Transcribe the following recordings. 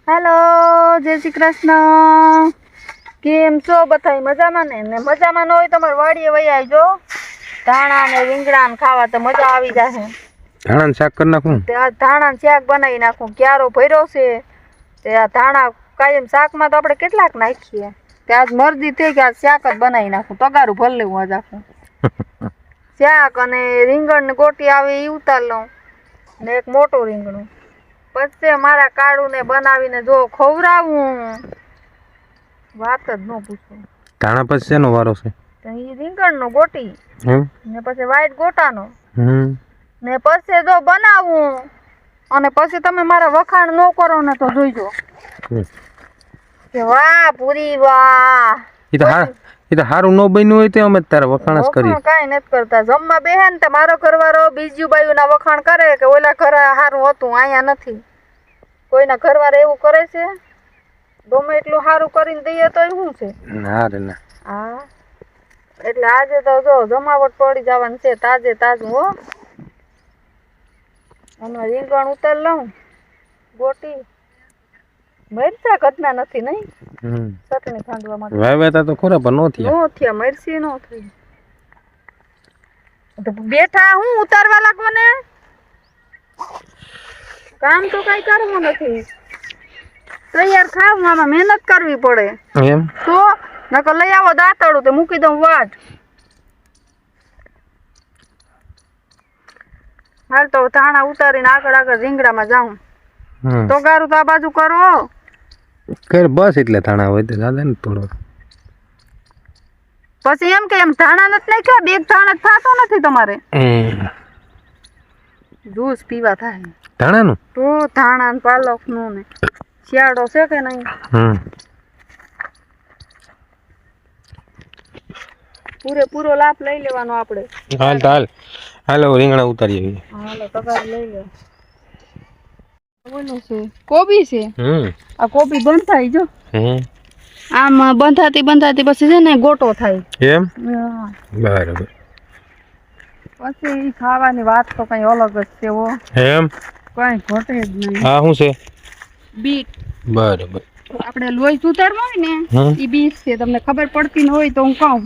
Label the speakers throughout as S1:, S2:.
S1: Hello जय श्री कृष्ण। केम छो बधाई मजामां ने मजामां न होय तो मारी वाડીए वई आवजो। धाणा ने રીંગણા ને खावा तो मजा आवी जाशे।
S2: धाणा शाक कर नाखूं
S1: ते आ धाणा शाक बनावी नाखूं। क्यारो भर्यो छे ते आ धाणा कायम शाक में तो आपणे કેટલાક નાખીએ ते आज मर्जी थई के आज शाक ज बनावी नाखूं। तगारू भर लेवुं आज आखुं शाक अने રીંગણ ने गोटी आवे ई उतार लऊं ने एक मोटो રીંગણું પછી मारा काळू ने बनावीने जो खवरावुं वात ज न पूछो।
S2: धाणा पछी शेनो वारो छे?
S1: ई રીંગણનો गोटी ने પછી व्हाइट गोटानो ने પછી जो बनावुं અને પછી તમે મારા વખાણ ન કરો ને તો જોઈજો કે વાહ પૂરી વાહ।
S2: ઈ તો હારું ન બન્યું હોય તો અમે તારા વખાણ જ કરી।
S1: કાઈ નથી કરતા। જમવા બેહે ને તો મારો ઘરવાળો બીજી બાયુના વખાણ કરે કે ઓલા ઘર હારું હતું આયા નથી। કોઈના ઘરવાળા એવું કરે છે? ગમે એટલું હારું કરીને દઈએ તોય શું છે?
S2: ના રે ના।
S1: હા એટલે આજે તો જો જમાવટ પડી જવાની છે તાજે તાજું હો। હમણાં રીંગણ ઉતાર લઉં ગોટી મરચા કદના નથી નહીં ચટણી ખાંડવા માટે
S2: વાવેતા તો ખોરા પણ નો થયા
S1: મરચી નો થઈ તો બેઠા હું ઉતારવા લાગો ને કામ તો કઈ કરવું નથી તૈયાર ખાવામાં મહેનત કરવી પડે
S2: એમ
S1: તો નકર લઈ આવો દાંતડું તે મૂકી દઉં વાટ। हाल तो धाणा उतारीने आगळ आगळ રીંગણામાં જાઉં તો ગારું તો આ બાજુ કરો
S2: कर बस એટલે धाणा હોય તો જાદે ને થોડો
S1: પછી એમ કે એમ धाणा નથી નાખ્યા બે धाणा થાતો નથી તમારે જ્યુસ પીવા થાય
S2: धाणाનું
S1: તો धाणा ને પાલકનું ને શિયાળો છે કે નહીં પૂરેપૂરો લાભ લઈ લેવાનો આપણે।
S2: હાલ હાલ હાલો રીંગણા ઉતારી આવી
S1: હાલો તગાર લઈ લે બોલો છે કોબી છે આ કોબી બંધાઈ જો આમ બંધાતી બંધાતી પછી છે ને ગોટો થાય
S2: એમ બરાબર
S1: પછી ખાવાની વાત તો કઈ અલગ જ છે હો
S2: એમ
S1: કઈ ઘટે જ નહીં।
S2: હા શું છે?
S1: બીટ
S2: બરાબર
S1: આપણે લોહી સુધારવા હોય ને ઈ બીટ છે તમને ખબર પડતી ન હોય તો હું કહું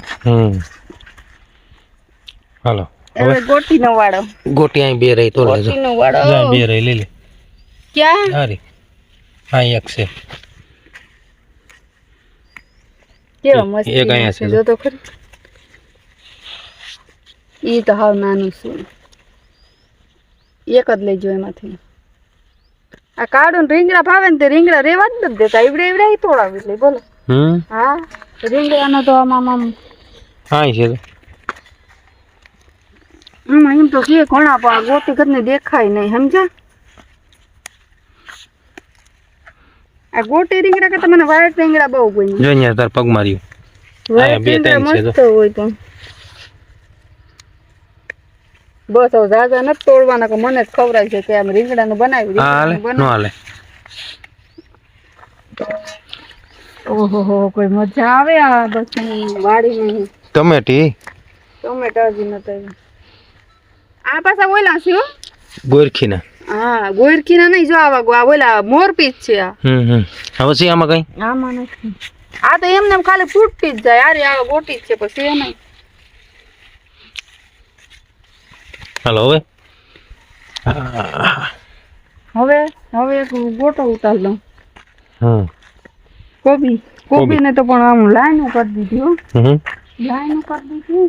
S2: હાલો
S1: હવે ગોટી નો વાળો
S2: ગોટી અહીં બે રહી તો લેજો
S1: ગોટી નો વાળો
S2: બે રહી લે લે
S1: ક્યાં
S2: અરે હા એક છે
S1: કેવો મસ્ત
S2: એક અહીંયા છે
S1: જો તો ખરી ઈ તો હાવ નાનું છે એક જ લેજો એમાંથી। આ કાળું રીંગણા ભાવે ને તે રીંગણા રેવા જ નથી દેતા ઈવડે ઈવડે તોડાવી લે બોલો હા રીંગણાનો તો આમ
S2: હા છે
S1: આમાં એમ તો કે ઘણા પણ ગોટી ઘરને દેખાય નહીં સમજ્યા। આ ગોટી રીંગણા કરતા મને વાઈટ રીંગણા બહુ ગમે
S2: જો અહીંયા તાર પગ માર્યું
S1: વાઈટ રીંગણા મસ્ત હોય તો બસ હવે જાજા નથી તોડવાના કે મને જ ખવડાય છે કે આમ રીંગણાનું બનાવી
S2: હાલે નો હાલે
S1: ઓહો કોઈ મજા આવે આ બસ વાડીમાં
S2: ટમેટી
S1: ટમેટા જ નથી આ પાછા ઓલા છે હો
S2: ગોરખીના
S1: હા ગોરખીના નહીં જો આવા ઓલા મોરપીસ છે આ
S2: હવે છે આમાં કઈ
S1: આમાં નથી આ તો એમને ખાલી ફૂટતી જ જાય અરે આ ગોટી જ છે પછી એ નહીં
S2: હાલો હવે
S1: હવે હવે એક ગોટો ઉતાર લઉં કોબી ને તો પણ આમ લાઈન કરી દીધી હો લાઈન કરી દીધી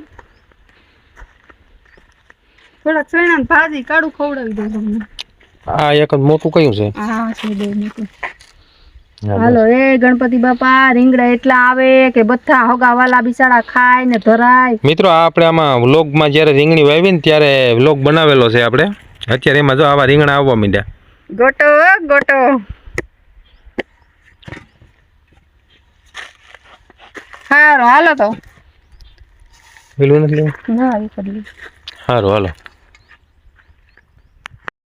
S1: થોડા ચણા ભાજી કાઢું ખવડાવી દઉં તમને
S2: આ એક જ મોટું કયું છે
S1: હા છે બે મોટું હાલો એ ગણપતિ બાપા રીંગણા એટલા આવે કે બધા હગાવાલા બિચારા ખાય ને ધરાય।
S2: મિત્રો આપણે આમાં વ્લોગમાં જ્યારે રીંગણી વાવી ને ત્યારે વ્લોગ બનાવેલો છે આપણે અત્યારે એમાં જો આવા રીંગણા આવવા માંડ્યા
S1: ગોટો ગોટો હાલો હાલો તો
S2: પેલું નથી લેવું
S1: ના એ કરી
S2: સારું હાલો